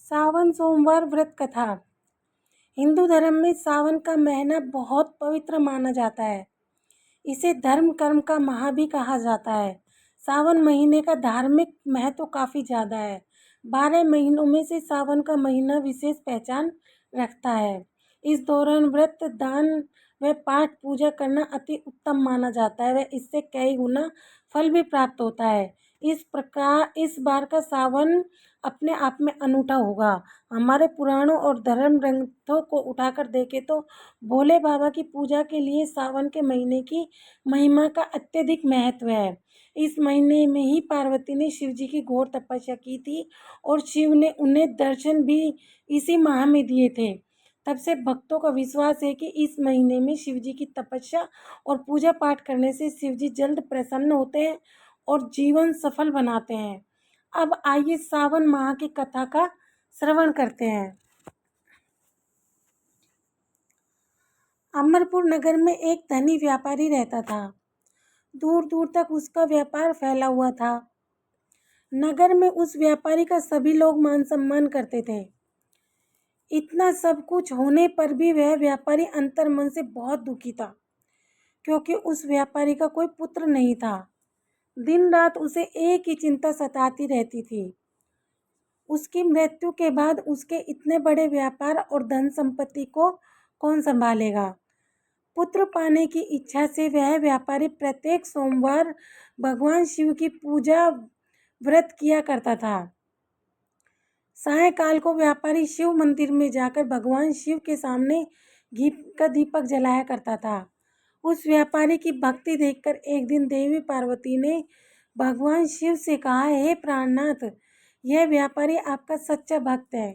सावन सोमवार व्रत कथा। हिंदू धर्म में सावन का महीना बहुत पवित्र माना जाता है। इसे धर्म कर्म का माह भी कहा जाता है। सावन महीने का धार्मिक महत्व काफ़ी ज़्यादा है। 12 महीनों में से सावन का महीना विशेष पहचान रखता है। इस दौरान व्रत, दान व पाठ पूजा करना अति उत्तम माना जाता है व इससे कई गुना फल भी प्राप्त होता है। इस बार का सावन अपने आप में अनूठा होगा। हमारे पुराणों और धर्म ग्रंथों को उठाकर देखें तो भोले बाबा की पूजा के लिए सावन के महीने की महिमा का अत्यधिक महत्व है। इस महीने में ही पार्वती ने शिव जी की घोर तपस्या की थी और शिव ने उन्हें दर्शन भी इसी माह में दिए थे। तब से भक्तों का विश्वास है कि इस महीने में शिव जी की तपस्या और पूजा पाठ करने से शिव जी जल्द प्रसन्न होते हैं और जीवन सफल बनाते हैं। अब आइए सावन माह की कथा का श्रवण करते हैं। अमरपुर नगर में एक धनी व्यापारी रहता था। दूर दूर तक उसका व्यापार फैला हुआ था। नगर में उस व्यापारी का सभी लोग मान सम्मान करते थे। इतना सब कुछ होने पर भी वह व्यापारी अंतर्मन से बहुत दुखी था, क्योंकि उस व्यापारी का कोई पुत्र नहीं था। दिन रात उसे एक ही चिंता सताती रहती थी, उसकी मृत्यु के बाद उसके इतने बड़े व्यापार और धन संपत्ति को कौन संभालेगा। पुत्र पाने की इच्छा से वह व्यापारी प्रत्येक सोमवार भगवान शिव की पूजा व्रत किया करता था। सायंकाल को व्यापारी शिव मंदिर में जाकर भगवान शिव के सामने घी का दीपक जलाया करता था। उस व्यापारी की भक्ति देखकर एक दिन देवी पार्वती ने भगवान शिव से कहा, हे प्राणनाथ, यह व्यापारी आपका सच्चा भक्त है।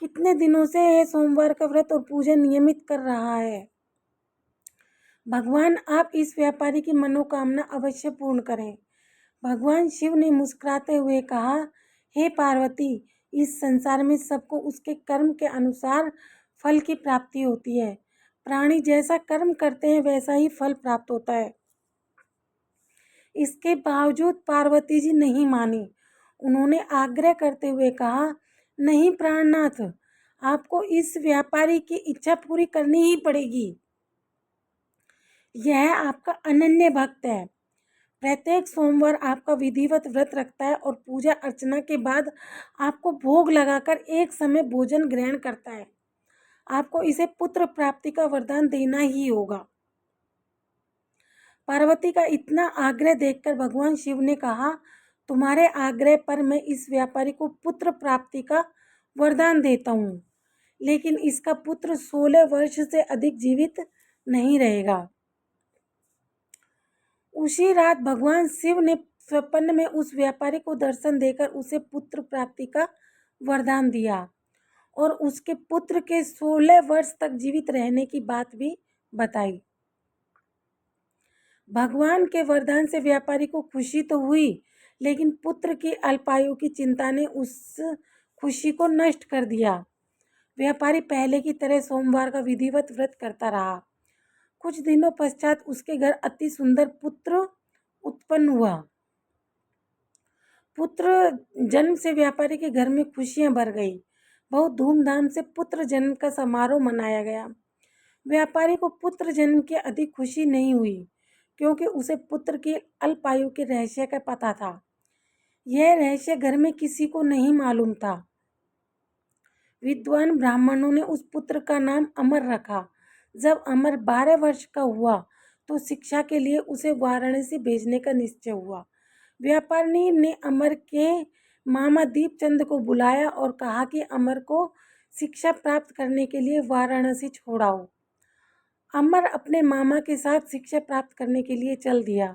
कितने दिनों से यह सोमवार का व्रत और पूजा नियमित कर रहा है। भगवान आप इस व्यापारी की मनोकामना अवश्य पूर्ण करें। भगवान शिव ने मुस्कुराते हुए कहा, हे पार्वती, इस संसार में सबको उसके कर्म के अनुसार फल की प्राप्ति होती है। प्राणी जैसा कर्म करते हैं वैसा ही फल प्राप्त होता है। इसके बावजूद पार्वती जी नहीं मानी। उन्होंने आग्रह करते हुए कहा, नहीं प्राणनाथ, आपको इस व्यापारी की इच्छा पूरी करनी ही पड़ेगी। यह आपका अनन्य भक्त है। प्रत्येक सोमवार आपका विधिवत व्रत रखता है और पूजा अर्चना के बाद आपको भोग लगाकर एक समय भोजन ग्रहण करता है। आपको इसे पुत्र प्राप्ति का वरदान देना ही होगा। पार्वती का इतना आग्रह देखकर भगवान शिव ने कहा, तुम्हारे आग्रह पर मैं इस व्यापारी को पुत्र प्राप्ति का वरदान देता हूँ, लेकिन इसका पुत्र 16 वर्ष से अधिक जीवित नहीं रहेगा। उसी रात भगवान शिव ने स्वप्न में उस व्यापारी को दर्शन देकर उसे पुत्र प्राप्ति का वरदान दिया और उसके पुत्र के 16 वर्ष तक जीवित रहने की बात भी बताई। भगवान के वरदान से व्यापारी को खुशी तो हुई, लेकिन पुत्र की अल्पायु की चिंता ने उस खुशी को नष्ट कर दिया। व्यापारी पहले की तरह सोमवार का विधिवत व्रत करता रहा। कुछ दिनों पश्चात उसके घर अति सुंदर पुत्र उत्पन्न हुआ। पुत्र जन्म से व्यापारी के घर में खुशियां भर गई। बहुत धूमधाम से पुत्र जन्म का समारोह मनाया गया। व्यापारी को पुत्र जन्म की अधिक खुशी नहीं हुई, क्योंकि उसे पुत्र की अल्पायु के रहस्य का पता था। यह रहस्य घर में किसी को नहीं मालूम था। विद्वान ब्राह्मणों ने उस पुत्र का नाम अमर रखा। जब अमर 12 वर्ष का हुआ तो शिक्षा के लिए उसे वाराणसी भेजने का निश्चय हुआ। व्यापारी ने अमर के मामा दीपचंद को बुलाया और कहा कि अमर को शिक्षा प्राप्त करने के लिए वाराणसी छोड़ाओ। अमर अपने मामा के साथ शिक्षा प्राप्त करने के लिए चल दिया।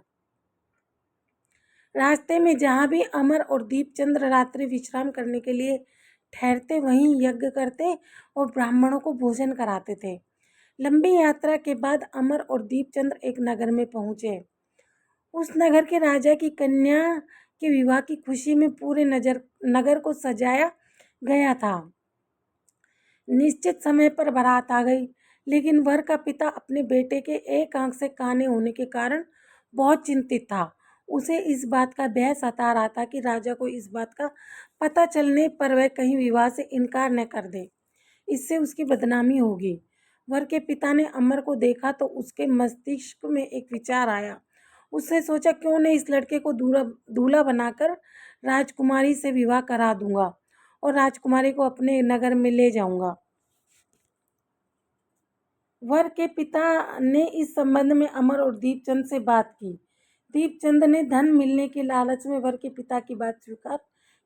रास्ते में जहाँ भी अमर और दीपचंद रात्रि विश्राम करने के लिए ठहरते, वहीं यज्ञ करते और ब्राह्मणों को भोजन कराते थे। लंबी यात्रा के बाद अमर और दीपचंद्र एक नगर में पहुंचे। उस नगर के राजा की कन्या के विवाह की खुशी में पूरे नगर को सजाया गया था। निश्चित समय पर बारात आ गई, लेकिन वर का पिता अपने बेटे के एक आंख से काने होने के कारण बहुत चिंतित था। उसे इस बात का भय सता रहा था कि राजा को इस बात का पता चलने पर वह कहीं विवाह से इनकार न कर दे, इससे उसकी बदनामी होगी। वर के पिता ने अमर को देखा तो उसके मस्तिष्क में एक विचार आया। उसने सोचा क्यों न इस लड़के को दूल्हा बनाकर राजकुमारी से विवाह करा दूंगा और राजकुमारी को अपने नगर में ले जाऊंगा। वर के पिता ने इस संबंध में अमर और दीपचंद से बात की। दीपचंद ने धन मिलने के लालच में वर के पिता की बात स्वीकार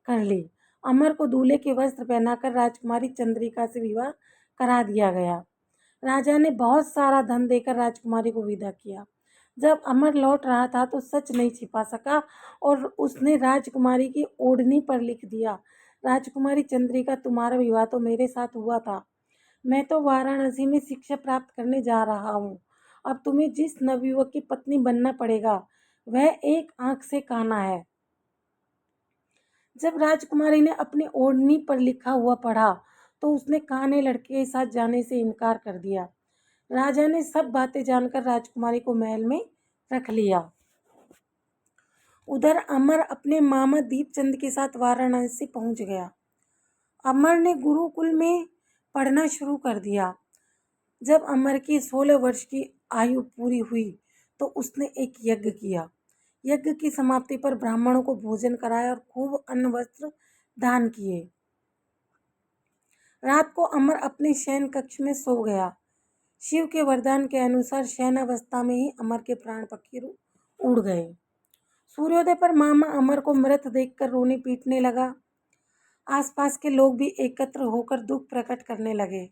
कर ली। अमर को दूल्हे के वस्त्र पहनाकर राजकुमारी चंद्रिका से विवाह करा दिया गया। राजा ने बहुत सारा धन देकर राजकुमारी को विदा किया। जब अमर लौट रहा था तो सच नहीं छिपा सका और उसने राजकुमारी की ओढ़नी पर लिख दिया, राजकुमारी चंद्रिका, तुम्हारा विवाह तो मेरे साथ हुआ था। मैं तो वाराणसी में शिक्षा प्राप्त करने जा रहा हूँ। अब तुम्हें जिस नवयुवक की पत्नी बनना पड़ेगा वह एक आंख से काना है। जब राजकुमारी ने अपनी ओढ़नी पर लिखा हुआ पढ़ा तो उसने काने लड़के के साथ जाने से इनकार कर दिया। राजा ने सब बातें जानकर राजकुमारी को महल में रख लिया। उधर अमर अपने मामा दीपचंद के साथ वाराणसी पहुंच गया। अमर ने गुरुकुल में पढ़ना शुरू कर दिया। जब अमर की 16 वर्ष की आयु पूरी हुई तो उसने एक यज्ञ किया। यज्ञ की समाप्ति पर ब्राह्मणों को भोजन कराया और खूब अन्न वस्त्र दान किए। रात को अमर अपने शयन कक्ष में सो गया। शिव के वरदान के अनुसार शयनावस्था में ही अमर के प्राण पक्षी उड़ गए। सूर्योदय पर मामा अमर को मृत देखकर रोने पीटने लगा। आसपास के लोग भी एकत्र होकर दुख प्रकट करने लगे।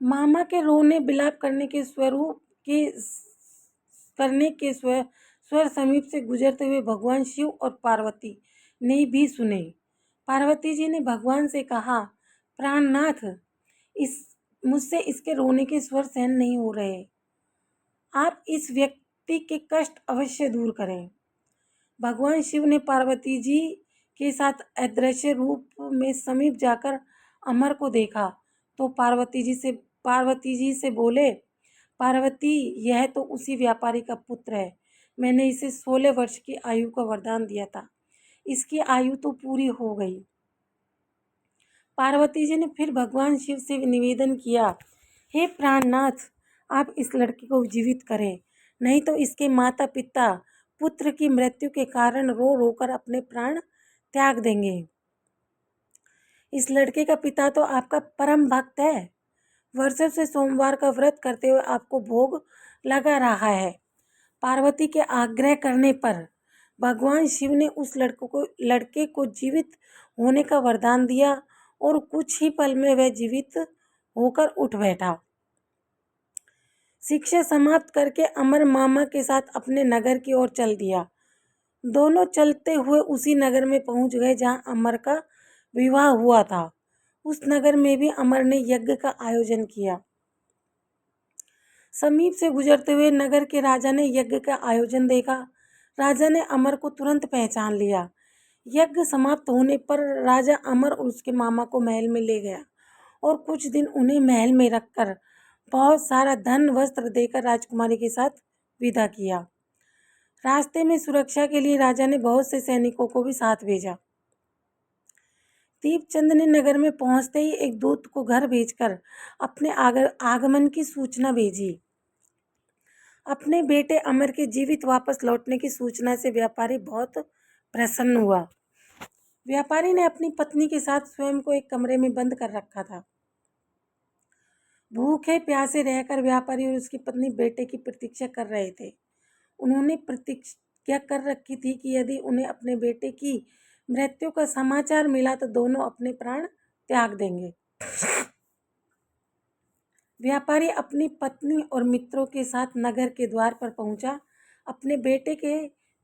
मामा के रोने बिलाप करने के स्वर समीप से गुजरते हुए भगवान शिव और पार्वती ने भी सुने। पार्वती जी ने भगवान से कहा, प्राणनाथ, मुझसे इसके रोने के स्वर सहन नहीं हो रहे। आप इस व्यक्ति के कष्ट अवश्य दूर करें। भगवान शिव ने पार्वती जी के साथ अदृश्य रूप में समीप जाकर अमर को देखा तो पार्वती जी से बोले, पार्वती, यह तो उसी व्यापारी का पुत्र है। मैंने इसे 16 वर्ष की आयु का वरदान दिया था। इसकी आयु तो पूरी हो गई। पार्वती जी ने फिर भगवान शिव से निवेदन किया, हे प्राणनाथ, आप इस लड़के को जीवित करें, नहीं तो इसके माता पिता पुत्र की मृत्यु के कारण रो रो कर अपने प्राण त्याग देंगे। इस लड़के का पिता तो आपका परम भक्त है, वर्षों से सोमवार का व्रत करते हुए आपको भोग लगा रहा है। पार्वती के आग्रह करने पर भगवान शिव ने उस लड़के को जीवित होने का वरदान दिया और कुछ ही पल में वह जीवित होकर उठ बैठा। शिक्षा समाप्त करके अमर मामा के साथ अपने नगर की ओर चल दिया। दोनों चलते हुए उसी नगर में पहुंच गए जहां अमर का विवाह हुआ था। उस नगर में भी अमर ने यज्ञ का आयोजन किया। समीप से गुजरते हुए नगर के राजा ने यज्ञ का आयोजन देखा। राजा ने अमर को तुरंत पहचान लिया। यज्ञ समाप्त होने पर राजा अमर और उसके मामा को महल में ले गया और कुछ दिन उन्हें महल में रखकर बहुत सारा धन वस्त्र देकर राजकुमारी के साथ विदा किया। रास्ते में सुरक्षा के लिए राजा ने बहुत से सैनिकों को भी साथ भेजा। दीपचंद ने नगर में पहुंचते ही एक दूत को घर भेजकर अपने आगमन की सूचना भेजी। अपने बेटे अमर के जीवित वापस लौटने की सूचना से व्यापारी बहुत प्रसन्न हुआ। व्यापारी ने अपनी पत्नी के साथ स्वयं को एक कमरे में बंद कर रखा था। भूखे प्यासे रहकर व्यापारी और उसकी पत्नी बेटे की प्रतीक्षा कर रहे थे। उन्होंने प्रतिज्ञा कर रखी थी कि यदि उन्हें अपने बेटे की मृत्यु का समाचार मिला तो दोनों अपने प्राण त्याग देंगे। व्यापारी अपनी पत्नी और मित्रों के साथ नगर के द्वार पर पहुंचा। अपने बेटे के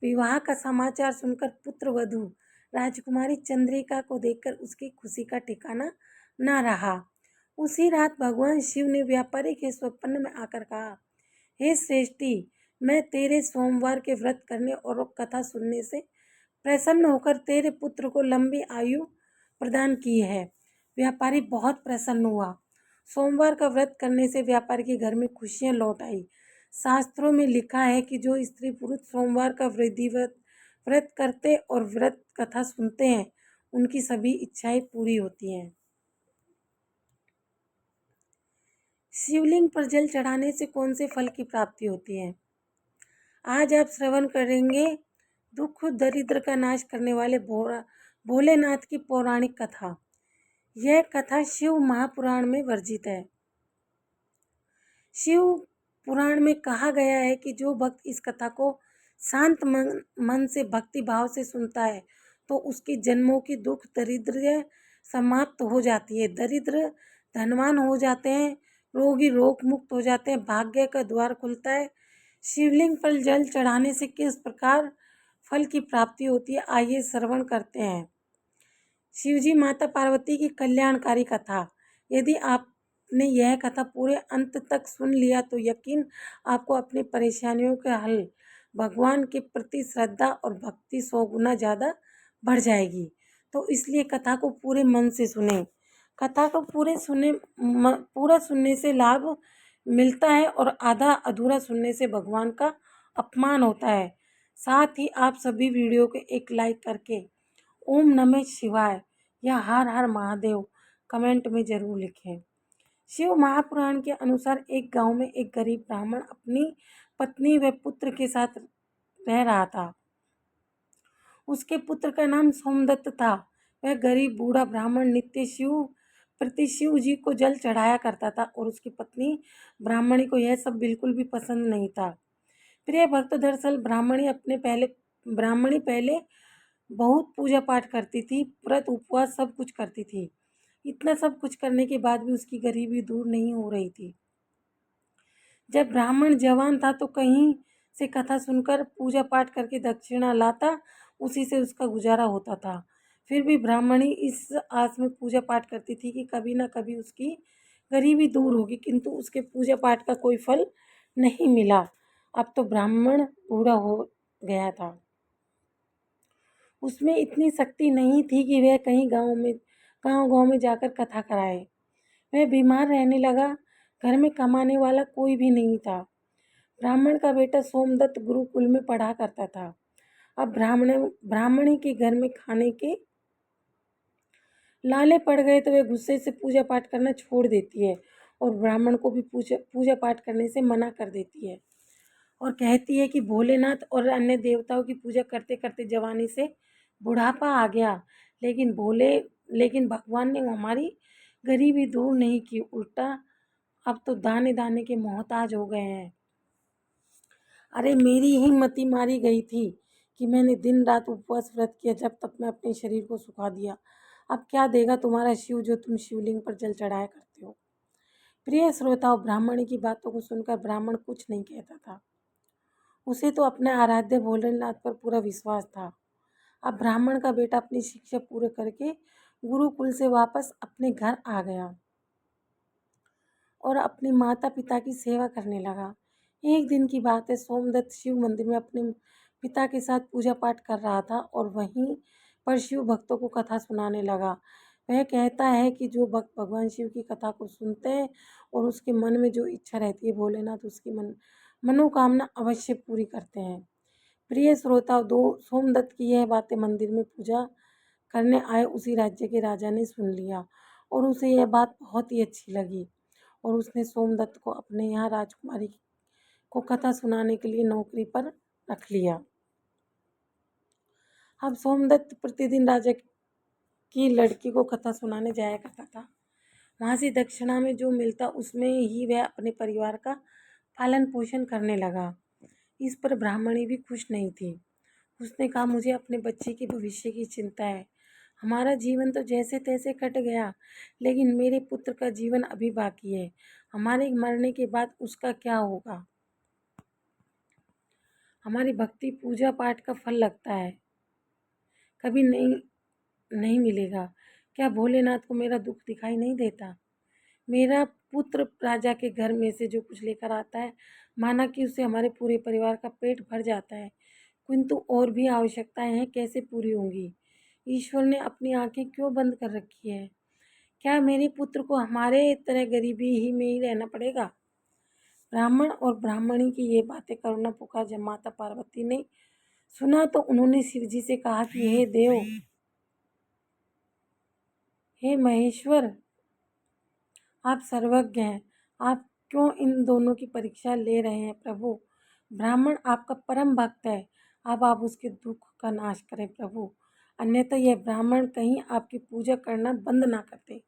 विवाह का समाचार सुनकर पुत्र वधू राजकुमारी चंद्रिका को देखकर उसकी खुशी का ठिकाना न रहा। उसी रात भगवान शिव ने व्यापारी के स्वप्न में आकर कहा, हे श्रेष्ठी, मैं तेरे सोमवार के व्रत करने और कथा सुनने से प्रसन्न होकर तेरे पुत्र को लंबी आयु प्रदान की है। व्यापारी बहुत प्रसन्न हुआ। सोमवार का व्रत करने से व्यापारी के घर में खुशियां लौट आई। शास्त्रों में लिखा है कि जो स्त्री पुरुष सोमवार का विधिवत व्रत करते और व्रत कथा सुनते हैं उनकी सभी इच्छाएं पूरी होती हैं। शिवलिंग पर जल चढ़ाने से कौन से फल की प्राप्ति होती है? आज आप श्रवण करेंगे दुख दरिद्र का नाश करने वाले भोलेनाथ की पौराणिक कथा। यह कथा शिव महापुराण में वर्जित है। शिव पुराण में कहा गया है कि जो भक्त इस कथा को शांत मन से भक्ति भाव से सुनता है तो उसकी जन्मों की दुख दरिद्र समाप्त हो जाती है, दरिद्र धनवान हो जाते हैं, रोगी रोग मुक्त हो जाते हैं, भाग्य का द्वार खुलता है। शिवलिंग पर जल चढ़ाने से किस प्रकार फल की प्राप्ति होती है, आइए श्रवण करते हैं। शिवजी माता पार्वती की कल्याणकारी कथा। यदि आपने यह कथा पूरे अंत तक सुन लिया तो यकीन आपको अपनी परेशानियों के हल, भगवान के प्रति श्रद्धा और भक्ति 100 गुना ज़्यादा बढ़ जाएगी। तो इसलिए कथा को पूरे मन से सुने। कथा को पूरा सुनने से लाभ मिलता है और आधा अधूरा सुनने से भगवान का अपमान होता है। साथ ही आप सभी वीडियो को एक लाइक करके ओम नमः शिवाय या हर हर महादेव कमेंट में जरूर लिखें। शिव महापुराण के अनुसार एक गांव में एक गरीब ब्राह्मण अपनी पत्नी व पुत्र के साथ रह रहा था। उसके पुत्र का नाम सोमदत्त था। वह गरीब बूढ़ा ब्राह्मण नित्य शिव जी को जल चढ़ाया करता था और उसकी पत्नी ब्राह्मणी को यह सब बिल्कुल भी पसंद नहीं था। प्रिय भक्त, दरअसल ब्राह्मणी पहले बहुत पूजा पाठ करती थी, व्रत उपवास सब कुछ करती थी। इतना सब कुछ करने के बाद भी उसकी गरीबी दूर नहीं हो रही थी। जब ब्राह्मण जवान था तो कहीं से कथा सुनकर पूजा पाठ करके दक्षिणा लाता, उसी से उसका गुजारा होता था। फिर भी ब्राह्मणी इस आस में पूजा पाठ करती थी कि कभी ना कभी उसकी गरीबी दूर होगी, किंतु उसके पूजा पाठ का कोई फल नहीं मिला। अब तो ब्राह्मण बूढ़ा हो गया था। उसमें इतनी शक्ति नहीं थी कि वह कहीं गांव में जाकर कथा कराए। वह बीमार रहने लगा। घर में कमाने वाला कोई भी नहीं था। ब्राह्मण का बेटा सोमदत्त गुरुकुल में पढ़ा करता था। अब ब्राह्मणी के घर में खाने के लाले पड़ गए तो वह गुस्से से पूजा पाठ करना छोड़ देती है और ब्राह्मण को भी पूजा पाठ करने से मना कर देती है और कहती है कि भोलेनाथ और अन्य देवताओं की पूजा करते करते जवानी से बुढ़ापा आ गया, लेकिन भगवान ने हमारी गरीबी दूर नहीं की, उल्टा अब तो दाने दाने के मोहताज हो गए हैं। अरे मेरी ही मति मारी गई थी कि मैंने दिन रात उपवास व्रत किया, जब तक मैं अपने शरीर को सुखा दिया। अब क्या देगा तुम्हारा शिव जो तुम शिवलिंग पर जल चढ़ाया करते हो। प्रिय श्रोताओं, ब्राह्मणी की बातों को सुनकर ब्राह्मण कुछ नहीं कहता था। उसे तो अपने आराध्य भोलेनाथ पर पूरा विश्वास था। अब ब्राह्मण का बेटा अपनी शिक्षा पूरे करके गुरुकुल से वापस अपने घर आ गया और अपने माता पिता की सेवा करने लगा। एक दिन की बात है, सोमदत्त शिव मंदिर में अपने पिता के साथ पूजा पाठ कर रहा था और वहीं पर शिव भक्तों को कथा सुनाने लगा। वह कहता है कि जो भक्त भगवान शिव की कथा को सुनते हैं और उसके मन में जो इच्छा रहती है, भोलेनाथ उसकी मनोकामना अवश्य पूरी करते हैं। प्रिय श्रोता, दो सोमदत्त की यह बातें मंदिर में पूजा करने आए उसी राज्य के राजा ने सुन लिया और उसे यह बात बहुत ही अच्छी लगी और उसने सोमदत्त को अपने यहाँ राजकुमारी को कथा सुनाने के लिए नौकरी पर रख लिया। अब सोमदत्त प्रतिदिन राजा की लड़की को कथा सुनाने जाया करता था। वहाँ से दक्षिणा में जो मिलता उसमें ही वह अपने परिवार का पालन पोषण करने लगा। इस पर ब्राह्मणी भी खुश नहीं थी। उसने कहा, मुझे अपने बच्चे के भविष्य की चिंता है। हमारा जीवन तो जैसे तैसे कट गया, लेकिन मेरे पुत्र का जीवन अभी बाकी है। हमारे मरने के बाद उसका क्या होगा। हमारी भक्ति पूजा पाठ का फल लगता है, कभी नहीं मिलेगा। क्या भोलेनाथ को मेरा दुख दिखाई नहीं देता। मेरा पुत्र राजा के घर में से जो कुछ लेकर आता है, माना कि उससे हमारे पूरे परिवार का पेट भर जाता है, किंतु और भी आवश्यकताएं हैं, कैसे पूरी होंगी। ईश्वर ने अपनी आंखें क्यों बंद कर रखी है। क्या मेरे पुत्र को हमारे तरह गरीबी ही में ही रहना पड़ेगा। ब्राह्मण और ब्राह्मणी की ये बातें करुणा पुकार जब माता पार्वती ने सुना तो उन्होंने शिव जी से कहा कि हे देव, हे महेश्वर, आप सर्वज्ञ हैं, आप क्यों इन दोनों की परीक्षा ले रहे हैं प्रभु। ब्राह्मण आपका परम भक्त है, अब आप उसके दुख का नाश करें प्रभु, अन्यथा यह ब्राह्मण कहीं आपकी पूजा करना बंद ना करते,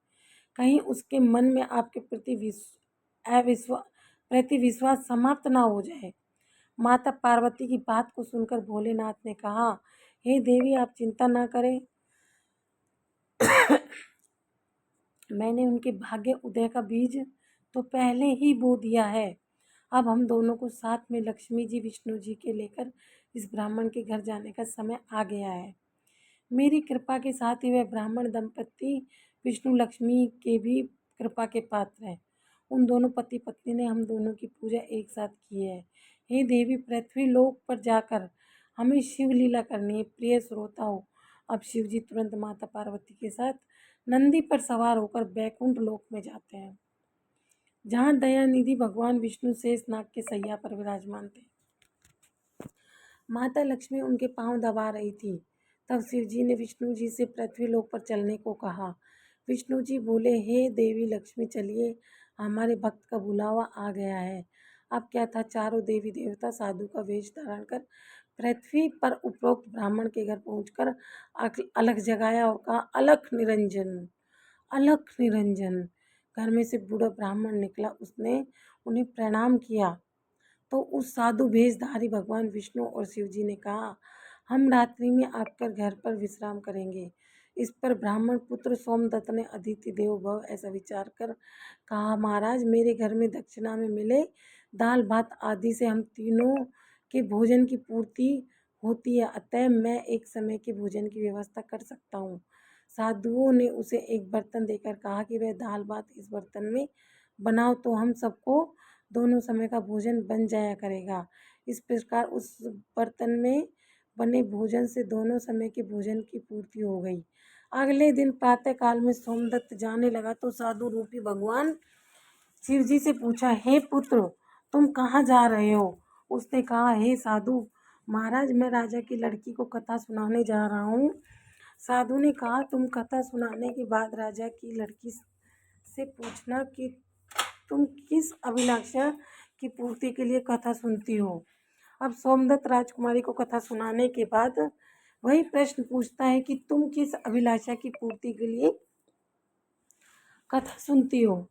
कहीं उसके मन में आपके प्रति विश्वास समाप्त ना हो जाए। माता पार्वती की बात को सुनकर भोलेनाथ ने कहा, हे देवी, आप चिंता ना करें, मैंने उनके भाग्य उदय का बीज तो पहले ही बो दिया है। अब हम दोनों को साथ में लक्ष्मी जी विष्णु जी के लेकर इस ब्राह्मण के घर जाने का समय आ गया है। मेरी कृपा के साथ ही वह ब्राह्मण दंपति विष्णु लक्ष्मी के भी कृपा के पात्र हैं। उन दोनों पति पत्नी ने हम दोनों की पूजा एक साथ की है। हे देवी, पृथ्वी लोक पर जाकर हमें शिव लीला करनी है। प्रिय श्रोताओं, अब शिव जी तुरंत माता पार्वती के साथ नंदी पर सवार होकर बैकुंठ लोक में जाते हैं, जहाँ दयानिधि भगवान विष्णु शेषनाग के सैया पर विराजमान थे। माता लक्ष्मी उनके पांव दबा रही थी। तब शिव जी ने विष्णु जी से पृथ्वी लोक पर चलने को कहा। विष्णु जी बोले, हे देवी लक्ष्मी, चलिए, हमारे भक्त का बुलावा आ गया है। अब क्या था, चारों देवी देवता साधु का वेश धारण कर पृथ्वी पर उपरोक्त ब्राह्मण के घर पहुंचकर अलख जगाया और कहा, अलख निरंजन, अलख निरंजन। घर में से बूढ़ा ब्राह्मण निकला, उसने उन्हें प्रणाम किया तो उस साधु भेषधारी भगवान विष्णु और शिव जी ने कहा, हम रात्रि में आपके घर पर विश्राम करेंगे। इस पर ब्राह्मण पुत्र सोमदत्त ने अदिति देव भव ऐसा विचार कर कहा, महाराज, मेरे घर में दक्षिणा में मिले दाल भात आदि से हम तीनों के भोजन की पूर्ति होती है, अतः मैं एक समय के भोजन की व्यवस्था कर सकता हूँ। साधुओं ने उसे एक बर्तन देकर कहा कि वह दाल भात इस बर्तन में बनाओ तो हम सबको दोनों समय का भोजन बन जाया करेगा। इस प्रकार उस बर्तन में बने भोजन से दोनों समय के भोजन की पूर्ति हो गई। अगले दिन प्रातः काल में सोमदत्त जाने लगा तो साधु रूपी भगवान शिव जी से पूछा, हे पुत्र, तुम कहाँ जा रहे हो। उसने कहा, हे साधु महाराज, मैं राजा की लड़की को कथा सुनाने जा रहा हूँ। साधु ने कहा, तुम कथा सुनाने के बाद राजा की लड़की से पूछना कि तुम किस अभिलाषा की पूर्ति के लिए कथा सुनती हो। अब सोमदत्त राजकुमारी को कथा सुनाने के बाद वही प्रश्न पूछता है कि तुम किस अभिलाषा की पूर्ति के लिए कथा सुनती हो।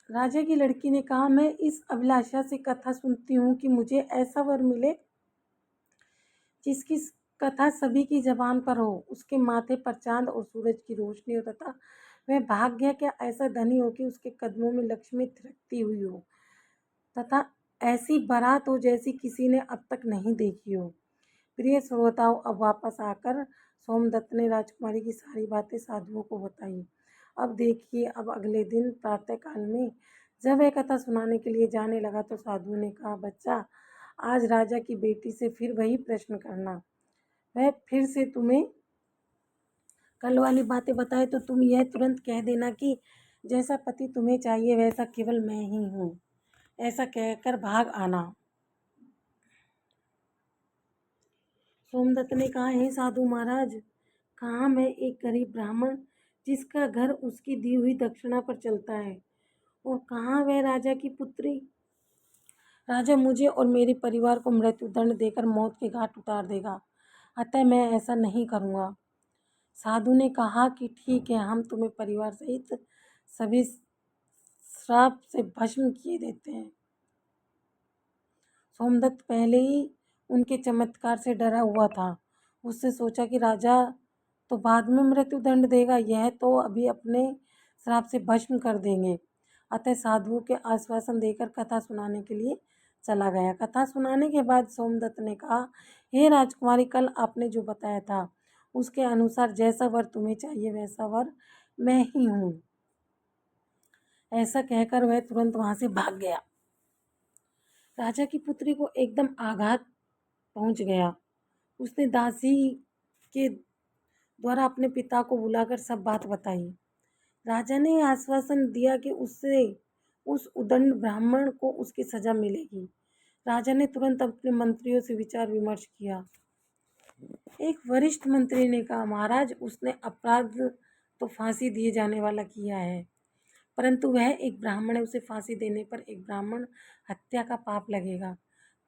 राजा की लड़की ने कहा, मैं इस अभिलाषा से कथा सुनती हूँ कि मुझे ऐसा वर मिले जिसकी कथा सभी की जबान पर हो, उसके माथे पर चांद और सूरज की रोशनी हो, तथा वह भाग्य क्या ऐसा धनी हो कि उसके कदमों में लक्ष्मी थिरकती हुई हो, तथा ऐसी बारात हो जैसी किसी ने अब तक नहीं देखी हो। प्रिय श्रोताओं, अब वापस आकर सोमदत्त ने राजकुमारी की सारी बातें साधुओं को बताई। अब देखिए, अब अगले दिन प्रातः काल में जब वह कथा सुनाने के लिए जाने लगा तो साधु ने कहा, बच्चा, आज राजा की बेटी से फिर वही प्रश्न करना। वह फिर से तुम्हें कल वाली बातें बताए तो तुम यह तुरंत कह देना कि जैसा पति तुम्हें चाहिए वैसा केवल मैं ही हूँ, ऐसा कहकर भाग आना। सोमदत्त ने कहा, हे साधु महाराज, कहाँ मैं एक गरीब ब्राह्मण जिसका घर उसकी दी हुई दक्षिणा पर चलता है, और कहाँ वह राजा की पुत्री। राजा मुझे और मेरे परिवार को मृत्युदंड देकर मौत के घाट उतार देगा, अतः मैं ऐसा नहीं करूँगा। साधु ने कहा कि ठीक है, हम तुम्हें परिवार सहित सभी श्राप से भस्म किए देते हैं। सोमदत्त पहले ही उनके चमत्कार से डरा हुआ था। उसने सोचा कि राजा तो बाद में मृत्युदंड देगा, यह तो अभी अपने श्राप से भस्म कर देंगे। अतः साधुओं के आश्वासन देकर कथा सुनाने के लिए चला गया। कथा सुनाने के बाद सोमदत्त ने कहा, हे राजकुमारी, कल आपने जो बताया था उसके अनुसार जैसा वर तुम्हें चाहिए वैसा वर मैं ही हूँ। ऐसा कहकर वह तुरंत वहां से भाग गया। राजा की पुत्री को एकदम आघात पहुंच गया। उसने दासी के द्वारा अपने पिता को बुलाकर सब बात बताई। राजा ने आश्वासन दिया कि उससे उस उदंड ब्राह्मण को उसकी सजा मिलेगी। राजा ने तुरंत अपने मंत्रियों से विचार विमर्श किया। एक वरिष्ठ मंत्री ने कहा, महाराज, उसने अपराध तो फांसी दिए जाने वाला किया है, परंतु वह एक ब्राह्मण है, उसे फांसी देने पर एक ब्राह्मण हत्या का पाप लगेगा।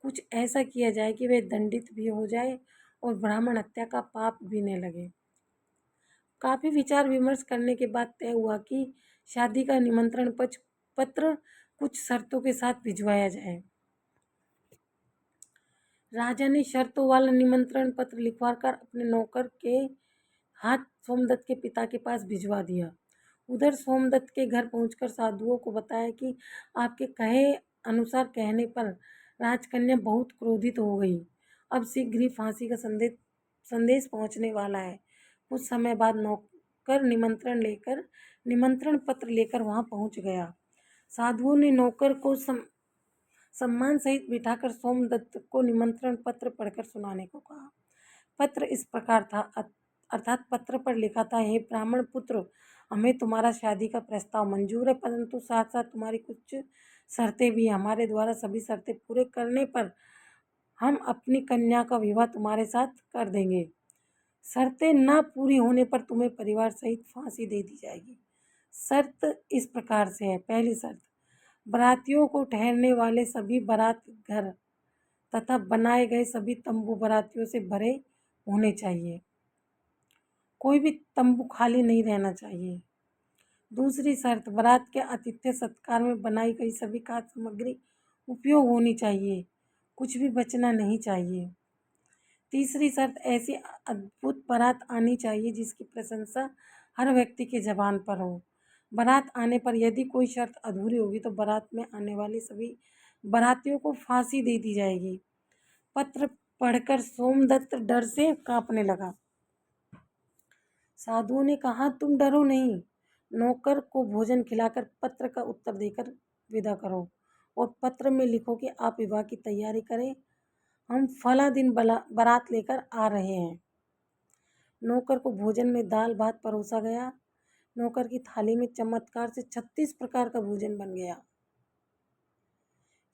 कुछ ऐसा किया जाए कि वह दंडित भी हो जाए और ब्राह्मण हत्या का पाप भी न लगे। काफी विचार विमर्श करने के बाद तय हुआ कि शादी का निमंत्रण पत्र कुछ शर्तों के साथ भिजवाया जाए। राजा ने शर्तों वाला निमंत्रण पत्र लिखवाकर अपने नौकर के हाथ सोमदत्त के पिता के पास भिजवा दिया। उधर सोमदत्त के घर पहुंचकर साधुओं को बताया कि आपके कहे अनुसार कहने पर राजकन्या बहुत क्रोधित हो गई। अब शीघ्र ही फांसी का संदेश पहुंचने वाला है। कुछ समय बाद नौकर निमंत्रण पत्र लेकर वहां पहुंच गया। साधुओं ने नौकर को सम्मान सहित बिठाकर सोमदत्त को निमंत्रण पत्र पढ़कर सुनाने को कहा। पत्र इस प्रकार था, अर्थात पत्र पर लिखा था, हे ब्राह्मण पुत्र, हमें तुम्हारा शादी का प्रस्ताव मंजूर है, परंतु साथ साथ तुम्हारी कुछ शर्तें भी। हमारे द्वारा सभी शर्तें पूरे करने पर हम अपनी कन्या का विवाह तुम्हारे साथ कर देंगे। शर्तें न पूरी होने पर तुम्हें परिवार सहित फांसी दे दी जाएगी। शर्त इस प्रकार से है। पहली शर्त, बारातियों को ठहरने वाले सभी बारात घर तथा बनाए गए सभी तंबू बारातियों से भरे होने चाहिए। कोई भी तंबू खाली नहीं रहना चाहिए। दूसरी शर्त, बारात के आतिथ्य सत्कार में बनाई गई सभी खाद्य सामग्री उपयोग होनी चाहिए, कुछ भी बचना नहीं चाहिए। तीसरी शर्त, ऐसी अद्भुत बारात आनी चाहिए जिसकी प्रशंसा हर व्यक्ति के जबान पर हो। बारात आने पर यदि कोई शर्त अधूरी होगी तो बारात में आने वाले सभी बारातियों को फांसी दे दी जाएगी। पत्र पढ़कर सोमदत्त डर से कांपने लगा। साधुओं ने कहा, तुम डरो नहीं, नौकर को भोजन खिलाकर पत्र का उत्तर देकर विदा करो और पत्र में लिखो कि आप विवाह की तैयारी करें, हम फला दिन बारात लेकर आ रहे हैं। नौकर को भोजन में दाल भात परोसा गया। नौकर की थाली में चमत्कार से 36 प्रकार का भोजन बन गया।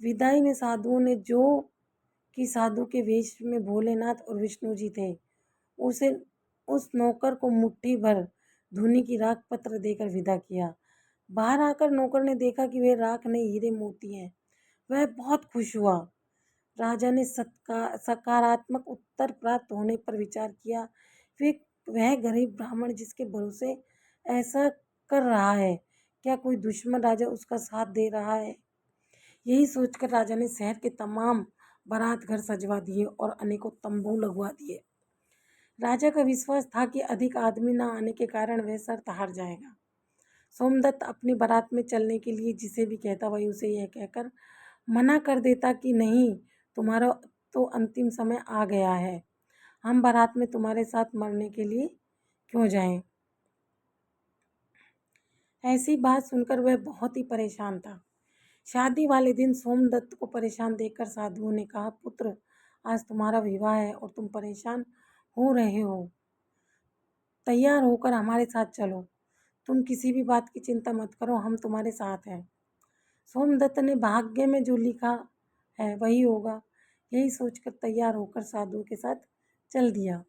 विदाई में साधुओं ने जो कि साधु के वेश में भोलेनाथ और विष्णु जी थे, उस नौकर को मुट्ठी भर धूनी की राख पत्र देकर विदा किया। बाहर आकर नौकर ने देखा कि वे राख नहीं हीरे मोती हैं। वह बहुत खुश हुआ। राजा ने सकारात्मक उत्तर प्राप्त होने पर विचार किया, वह गरीब ब्राह्मण जिसके भरोसे ऐसा कर रहा है, क्या कोई दुश्मन राजा उसका साथ दे रहा है? यही सोचकर राजा ने शहर के तमाम बारात घर सजवा दिए और अनेकों तंबू लगवा दिए। राजा का विश्वास था कि अधिक आदमी न आने के कारण वह शर्त हार जाएगा। सोमदत्त अपनी बारात में चलने के लिए जिसे भी कहता वही उसे यह कहकर मना कर देता कि नहीं, तुम्हारा तो अंतिम समय आ गया है, हम बारात में तुम्हारे साथ मरने के लिए क्यों जाएं? ऐसी बात सुनकर वह बहुत ही परेशान था। शादी वाले दिन सोमदत्त को परेशान देखकर साधुओं ने कहा, पुत्र, आज तुम्हारा विवाह है और तुम परेशान हो रहे हो, तैयार होकर हमारे साथ चलो। तुम किसी भी बात की चिंता मत करो, हम तुम्हारे साथ हैं। सोमदत्त ने भाग्य में जो लिखा है वही होगा, यही सोचकर तैयार होकर साधुओं के साथ चल दिया।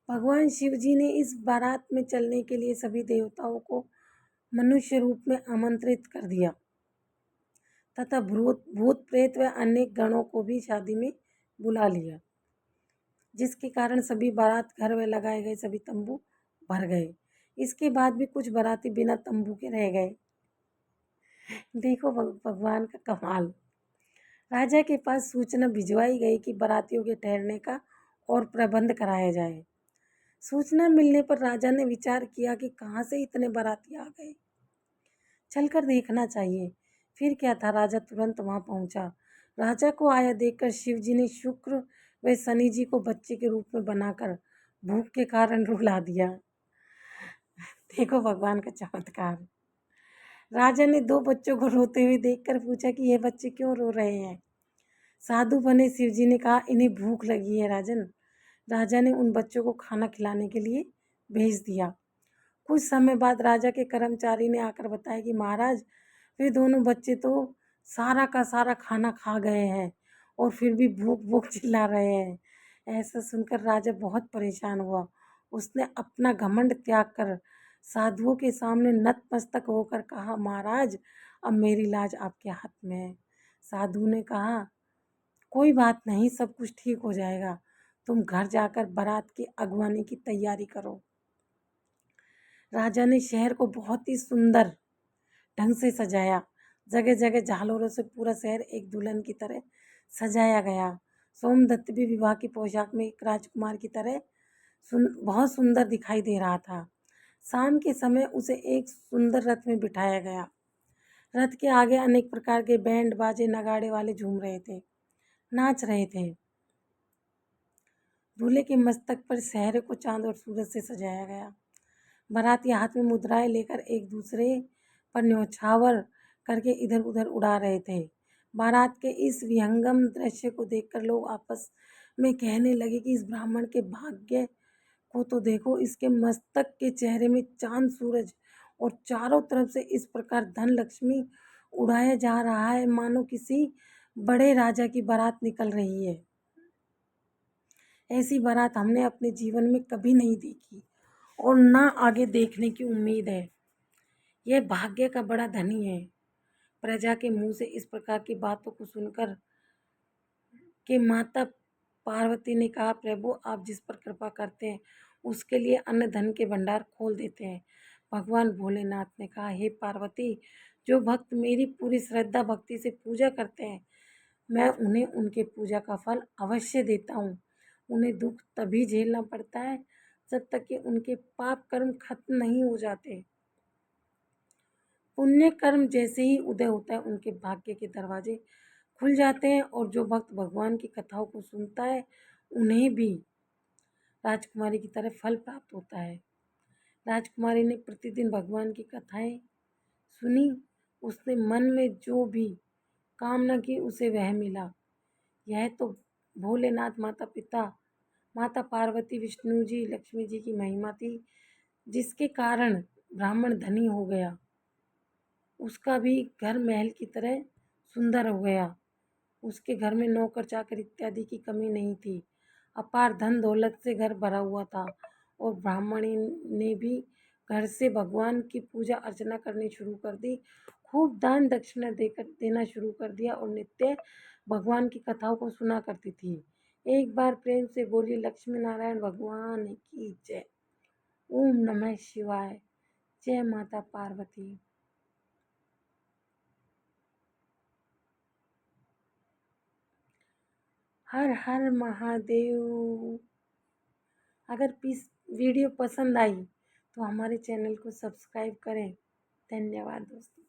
भगवान शिव जी ने इस बारात में चलने के लिए सभी देवताओं को मनुष्य रूप में आमंत्रित कर दिया तथा भूत प्रेत व अन्य गणों को भी शादी में बुला लिया, जिसके कारण सभी बारात घर में लगाए गए सभी तंबू भर गए। इसके बाद भी कुछ बाराती बिना तंबू के रह गए। देखो भगवान का कमाल। राजा के पास सूचना भिजवाई गई कि बारातियों के ठहरने का और प्रबंध कराया जाए। सूचना मिलने पर राजा ने विचार किया कि कहाँ से इतने बाराती आ गए, चलकर देखना चाहिए। फिर क्या था, राजा तुरंत वहां पहुंचा। राजा को आया देखकर शिव जी ने शुक्र व शनि जी को बच्चे के रूप में बनाकर भूख के कारण रुला दिया। देखो भगवान का चमत्कार। राजा ने दो बच्चों को रोते हुए देखकर पूछा कि ये बच्चे क्यों रो रहे हैं। साधु बने शिव जी ने कहा, इन्हें भूख लगी है राजन। राजा ने उन बच्चों को खाना खिलाने के लिए भेज दिया। कुछ समय बाद राजा के कर्मचारी ने आकर बताया कि महाराज, वे दोनों बच्चे तो सारा का सारा खाना खा गए हैं और फिर भी भूख भूख चिल्ला रहे हैं। ऐसा सुनकर राजा बहुत परेशान हुआ। उसने अपना घमंड त्याग कर साधुओं के सामने नतमस्तक होकर कहा, महाराज, अब मेरी लाज आपके हाथ में है। साधु ने कहा, कोई बात नहीं, सब कुछ ठीक हो जाएगा। तुम घर जाकर बारात की अगवानी की तैयारी करो। राजा ने शहर को बहुत ही सुंदर ढंग से सजाया। जगह जगह झालरों से पूरा शहर एक दुल्हन की तरह सजाया गया। सोमदत्त भी विवाह की पोशाक में एक राजकुमार की तरह बहुत सुंदर दिखाई दे रहा था। शाम के समय उसे एक सुंदर रथ में बिठाया गया। रथ के आगे अनेक प्रकार के बैंड बाजे नगाड़े वाले झूम रहे थे, नाच रहे थे। दूल्हे के मस्तक पर सेहरे को चांद और सूरज से सजाया गया। बाराती हाथ में मुद्राएं लेकर एक दूसरे पर न्यौछावर करके इधर उधर उड़ा रहे थे। बारात के इस विहंगम दृश्य को देखकर लोग आपस में कहने लगे कि इस ब्राह्मण के भाग्य को तो देखो, इसके मस्तक के चेहरे में चांद सूरज और चारों तरफ से इस प्रकार धन लक्ष्मी उड़ाया जा रहा है मानो किसी बड़े राजा की बारात निकल रही है। ऐसी बारात हमने अपने जीवन में कभी नहीं देखी और ना आगे देखने की उम्मीद है। यह भाग्य का बड़ा धनी है। प्रजा के मुंह से इस प्रकार की बातों को सुनकर के माता पार्वती ने कहा, प्रभु, आप जिस पर कृपा करते हैं उसके लिए अन्न धन के भंडार खोल देते हैं। भगवान भोलेनाथ ने कहा, हे पार्वती, जो भक्त मेरी पूरी श्रद्धा भक्ति से पूजा करते हैं, मैं उन्हें उनके पूजा का फल अवश्य देता हूँ। उन्हें दुख तभी झेलना पड़ता है जब तक कि उनके पाप कर्म खत्म नहीं हो जाते। पुण्य कर्म जैसे ही उदय होता है उनके भाग्य के दरवाजे खुल जाते हैं और जो भक्त भगवान की कथाओं को सुनता है उन्हें भी राजकुमारी की तरह फल प्राप्त होता है। राजकुमारी ने प्रतिदिन भगवान की कथाएं सुनी। उसने मन में जो भी कामना की उसे वह मिला। यह तो भोलेनाथ माता पिता, माता पार्वती, विष्णु जी, लक्ष्मी जी की महिमा थी, जिसके कारण ब्राह्मण धनी हो गया। उसका भी घर महल की तरह सुंदर हो गया। उसके घर में नौकर चाकर इत्यादि की कमी नहीं थी। अपार धन दौलत से घर भरा हुआ था और ब्राह्मणी ने भी घर से भगवान की पूजा अर्चना करनी शुरू कर दी। खूब दान दक्षिणा देना शुरू कर दिया और नित्य भगवान की कथाओं को सुना करती थी। एक बार प्रेम से बोली, लक्ष्मी नारायण भगवान की जय। ओम नमः शिवाय। जय माता पार्वती। हर हर महादेव। अगर वीडियो पसंद आई तो हमारे चैनल को सब्सक्राइब करें। धन्यवाद दोस्तों।